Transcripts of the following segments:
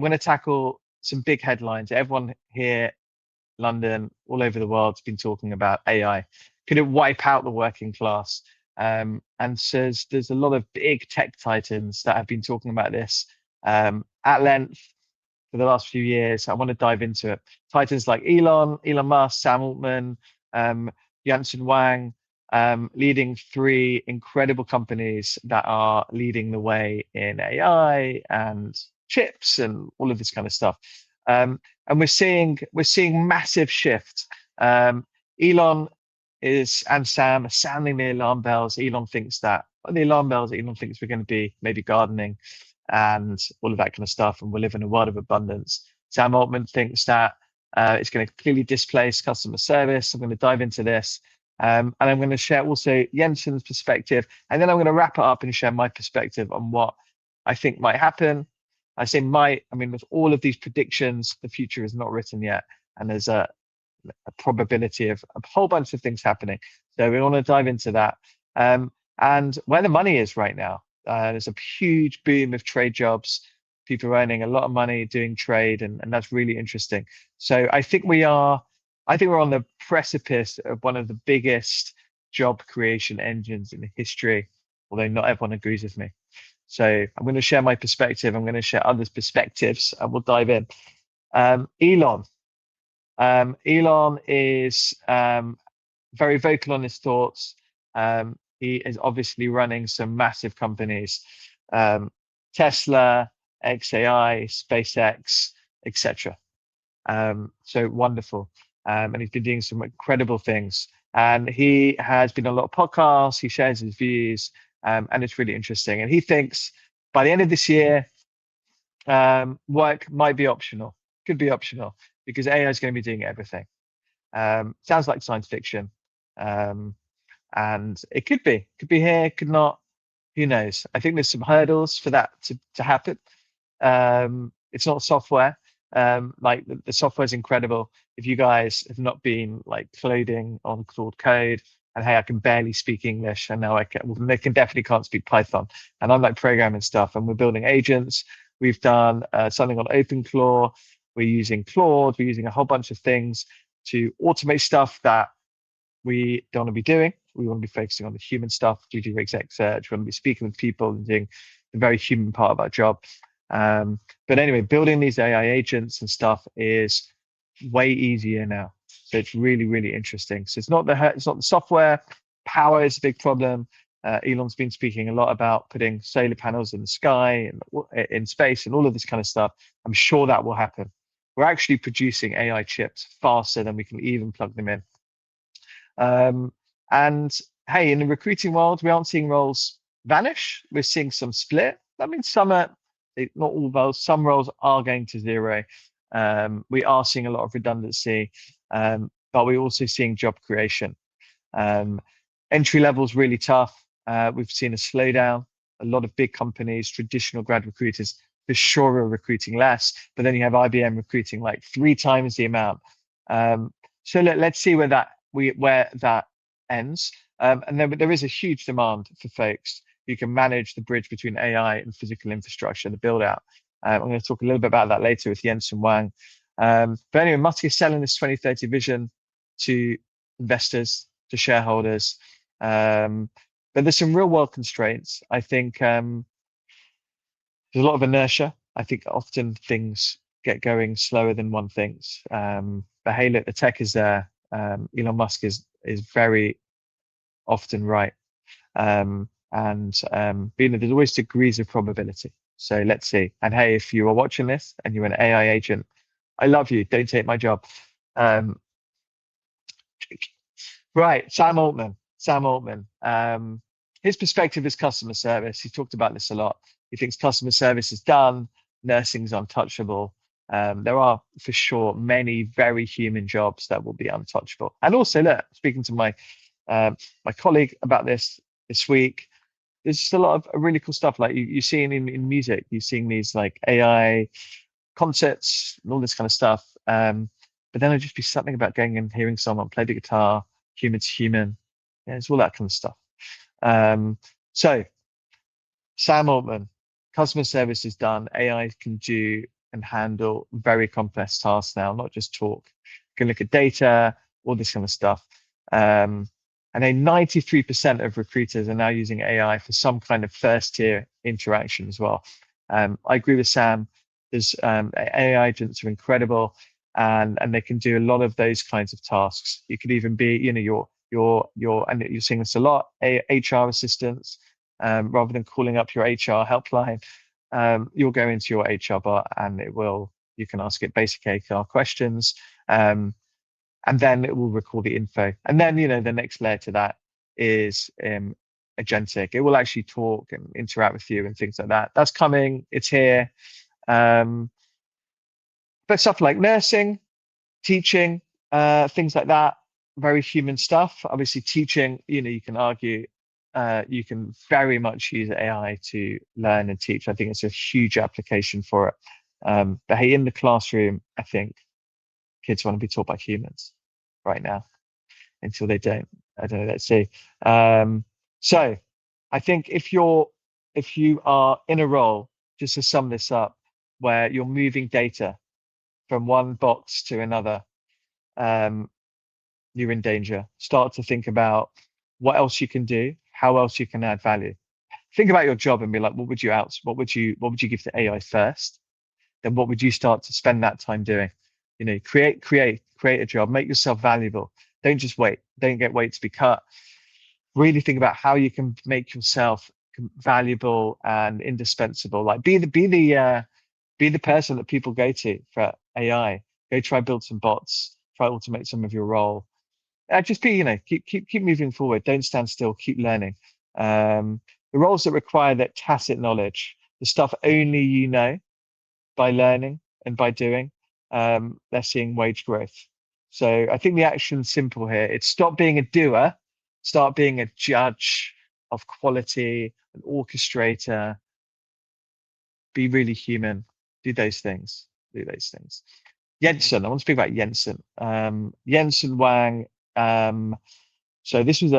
I'm going to tackle some big headlines. Everyone here, London, all over the world has been talking about AI. Could it wipe out the working class? And says there's a lot of big tech titans that have been talking about this at length for the last few years. I want to dive into it. Titans like Elon Musk, Sam Altman, Jensen Huang, leading three incredible companies that are leading the way in AI and chips and all of this kind of stuff. And we're seeing massive shifts. Elon is and Sam are sounding the alarm bells. Elon thinks we're going to be maybe gardening and all of that kind of stuff, and we'll live in a world of abundance. Sam Altman thinks that it's going to completely displace customer service. I'm going to dive into this, and I'm going to share also Jensen's perspective, and then I'm going to wrap it up and share my perspective on what I think might happen. I say might. I mean, with all of these predictions, the future is not written yet, and there's a probability of a whole bunch of things happening. So we want to dive into that, and where the money is right now. There's a huge boom of trade jobs, people earning a lot of money doing trade, and that's really interesting. So I think we're on the precipice of one of the biggest job creation engines in history, although not everyone agrees with me. So I'm going to share my perspective. I'm going to share others' perspectives, and we'll dive in. Elon. Elon is very vocal on his thoughts. He is obviously running some massive companies, Tesla, XAI, SpaceX, etc. So wonderful. And he's been doing some incredible things. And he has been on a lot of podcasts. He shares his views, and it's really interesting. And he thinks by the end of this year, work might be optional, could be optional, because AI is going to be doing everything. Sounds like science fiction. And it could be here, could not, who knows? I think there's some hurdles for that to happen. It's not software. Like the software is incredible. If you guys have not been like coding on Claude Code, and hey, I can barely speak English, and now I can. Well, they can definitely can't speak Python, and I'm like programming stuff, and we're building agents. We've done something on OpenClaw. We're using Claude. We're using a whole bunch of things to automate stuff that we don't want to be doing. We want to be focusing on the human stuff. We do exec search. We want to be speaking with people and doing the very human part of our job. But anyway, building these AI agents and stuff is way easier now. So it's really, really interesting. So it's not the software. Power is a big problem. Elon's been speaking a lot about putting solar panels in the sky and in space and all of this kind of stuff. I'm sure that will happen. We're actually producing AI chips faster than we can even plug them in. And hey, in the recruiting world, we aren't seeing roles vanish. We're seeing some split. That means some are, not all roles, some roles are going to zero. We are seeing a lot of redundancy, but we're also seeing job creation. Entry level is really tough. We've seen a slowdown. A lot of big companies, traditional grad recruiters, for sure are recruiting less, but then you have IBM recruiting like 3 times the amount. So let's see where that ends. And then there is a huge demand for folks who can manage the bridge between AI and physical infrastructure, the build out. I'm going to talk a little bit about that later with Jensen Huang. But anyway, Musk is selling this 2030 vision to investors, to shareholders. But there's some real world constraints. I think there's a lot of inertia. I think often things get going slower than one thinks. But hey, look, the tech is there. Elon Musk is very often right. And there's always degrees of probability. So let's see. And hey, if you are watching this and you're an AI agent, I love you. Don't take my job. Right, Sam Altman. His perspective is customer service. He talked about this a lot. He thinks customer service is done, nursing's untouchable. There are for sure many very human jobs that will be untouchable. And also, look, speaking to my colleague about this week, there's just a lot of really cool stuff. Like you're seeing in music, you're seeing these like AI concerts and all this kind of stuff. But then it'd just be something about going and hearing someone play the guitar, human to human. Yeah, it's all that kind of stuff. So Sam Altman, customer service is done. AI can do and handle very complex tasks now, not just talk. You can look at data, all this kind of stuff. And then 93% of recruiters are now using AI for some kind of first tier interaction as well. I agree with Sam. There's AI agents are incredible, and they can do a lot of those kinds of tasks. You could even be, and you're seeing this a lot, HR assistants, rather than calling up your HR helpline. You'll go into your HR bot and you can ask it basic HR questions. And then it will recall the info. And then, the next layer to that is agentic. It will actually talk and interact with you and things like that. That's coming. It's here. But stuff like nursing, teaching, things like that, very human stuff. Obviously, teaching, you can argue you can very much use AI to learn and teach. I think it's a huge application for it. But hey, in the classroom, I think kids want to be taught by humans right now until they don't. I don't know. Let's see. So I think if you are in a role, just to sum this up, where you're moving data from one box to another, you're in danger. Start to think about what else you can do, how else you can add value. Think about your job and be like, what would you give to AI first? Then what would you start to spend that time doing? Create a job, make yourself valuable. Don't just wait. Don't wait to be cut. Really think about how you can make yourself valuable and indispensable. Like be the person that people go to for AI. Go try build some bots. Try automate some of your role. Just be, keep moving forward. Don't stand still. Keep learning. The roles that require that tacit knowledge, the stuff only you know by learning and by doing, they're seeing wage growth. So I think the action's simple here. It's stop being a doer, start being a judge of quality, an orchestrator, be really human, do those things. Jensen, I want to speak about Jensen. Jensen Huang. So this was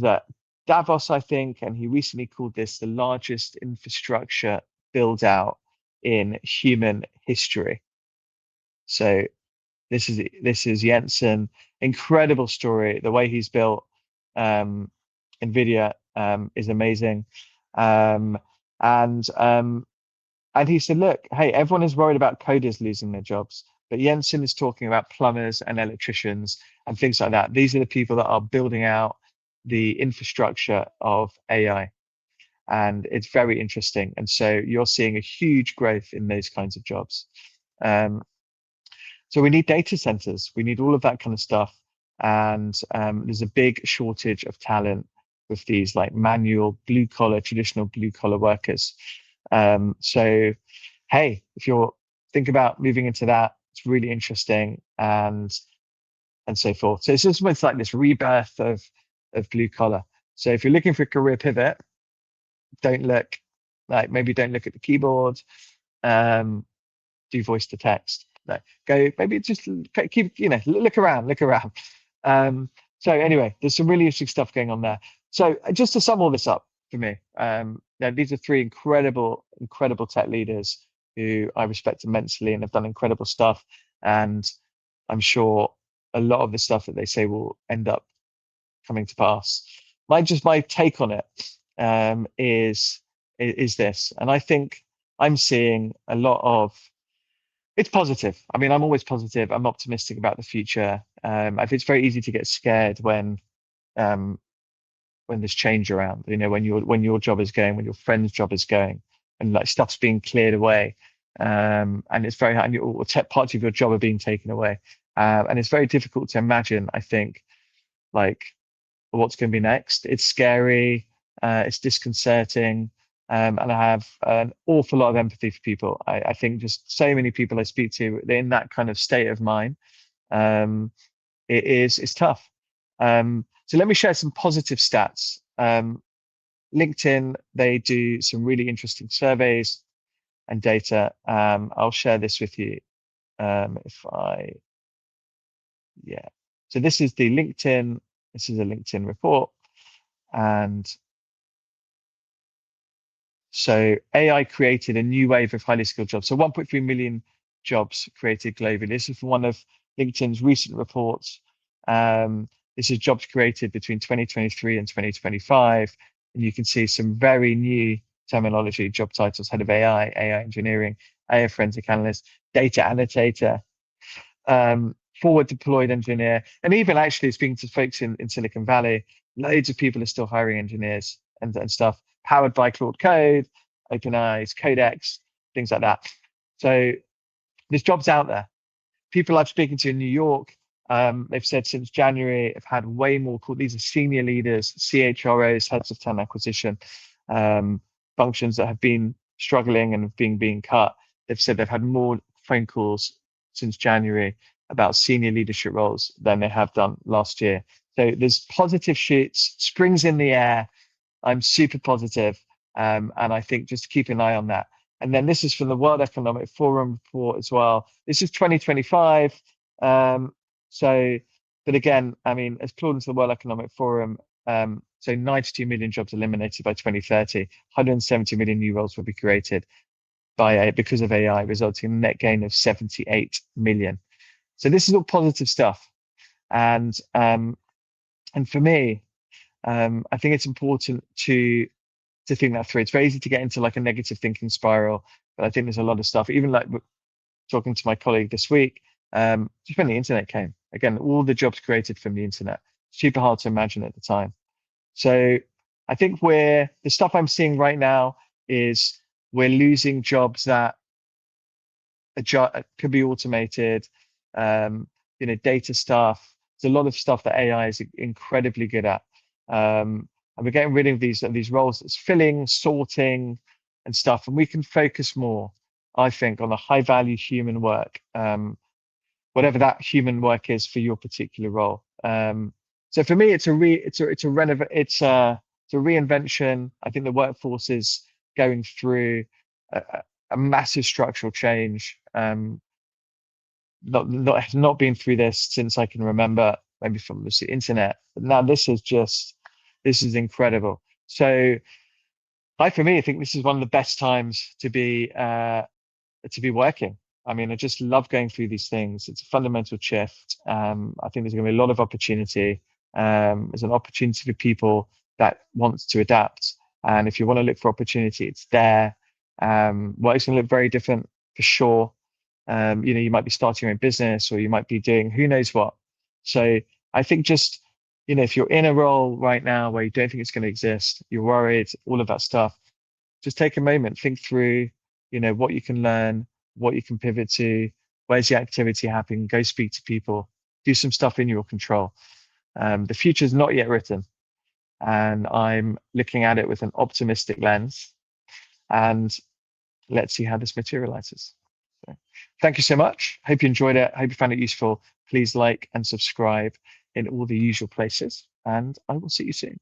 at Davos, I think, and he recently called this the largest infrastructure build out in human history. So this is Jensen. Incredible story. The way he's built NVIDIA is amazing. And he said, look, hey, everyone is worried about coders losing their jobs, but Jensen is talking about plumbers and electricians and things like that. These are the people that are building out the infrastructure of AI. And it's very interesting. And so you're seeing a huge growth in those kinds of jobs. So we need data centers. We need all of that kind of stuff. And there's a big shortage of talent with these like manual traditional blue collar workers. So, hey, if you're think about moving into that, it's really interesting and so forth. So it's just almost like this rebirth of blue collar. So if you're looking for a career pivot, don't look at the keyboard. Do voice to text. No, go maybe just keep look around. So anyway, there's some really interesting stuff going on there. So just to sum all this up for me, these are three incredible tech leaders who I respect immensely and have done incredible stuff. And I'm sure a lot of the stuff that they say will end up coming to pass. My take on it is this, and I think I'm seeing a lot of. It's positive. I mean, I'm always positive. I'm optimistic about the future. I think it's very easy to get scared when there's change around. When your job is going, when your friend's job is going, and like stuff's being cleared away, and it's very hard. And parts of your job are being taken away, and it's very difficult to imagine. I think, like, what's going to be next. It's scary. It's disconcerting. And I have an awful lot of empathy for people. I think just so many people I speak to, they're in that kind of state of mind. It's tough. So let me share some positive stats. LinkedIn, they do some really interesting surveys and data. I'll share this with you. So this is the LinkedIn. This is a LinkedIn report, and So AI created a new wave of highly skilled jobs. So 1.3 million jobs created globally. This is one of LinkedIn's recent reports. This is jobs created between 2023 and 2025. And you can see some very new terminology, job titles: head of AI, AI engineering, AI forensic analyst, data annotator, forward deployed engineer. And even actually speaking to folks in Silicon Valley, loads of people are still hiring engineers and stuff, powered by Claude Code, OpenAI's Codex, things like that. So there's jobs out there. People I've spoken to in New York, they've said since January, have had way more calls. These are senior leaders, CHROs, heads of talent acquisition, functions that have been struggling and being cut. They've said they've had more phone calls since January about senior leadership roles than they have done last year. So there's positive shoots, springs in the air. I'm super positive, and I think just keep an eye on that. And then this is from the World Economic Forum report as well. This is 2025. Um, so, but again, I mean, according to the World Economic Forum, so 92 million jobs eliminated by 2030, 170 million new roles will be created because of AI, resulting in a net gain of 78 million. So this is all positive stuff, and for me, I think it's important to think that through. It's very easy to get into like a negative thinking spiral, but I think there's a lot of stuff. Even like talking to my colleague this week, just when the internet came, again, all the jobs created from the internet, super hard to imagine at the time. So I think the stuff I'm seeing right now is we're losing jobs that could be automated, data stuff. There's a lot of stuff that AI is incredibly good at. And we're getting rid of these roles that's filling, sorting, and stuff. And we can focus more, I think, on the high value human work, whatever that human work is for your particular role. So for me, it's a reinvention. I think the workforce is going through a massive structural change. Not been through this since I can remember, maybe from the internet. But now this is incredible. So for me, I think this is one of the best times to be working. I mean, I just love going through these things. It's a fundamental shift. I think there's going to be a lot of opportunity. There's an opportunity for people that want to adapt. And if you want to look for opportunity, it's there. Work's going to look very different for sure. You might be starting your own business, or you might be doing who knows what. So I think just, if you're in a role right now where you don't think it's going to exist, you're worried, all of that stuff, just take a moment, think through, what you can learn, what you can pivot to, where's the activity happening, go speak to people, do some stuff in your control. The future is not yet written, and I'm looking at it with an optimistic lens, and let's see how this materializes. So, thank you so much. Hope you enjoyed it. Hope you found it useful. Please like and subscribe in all the usual places, and I will see you soon.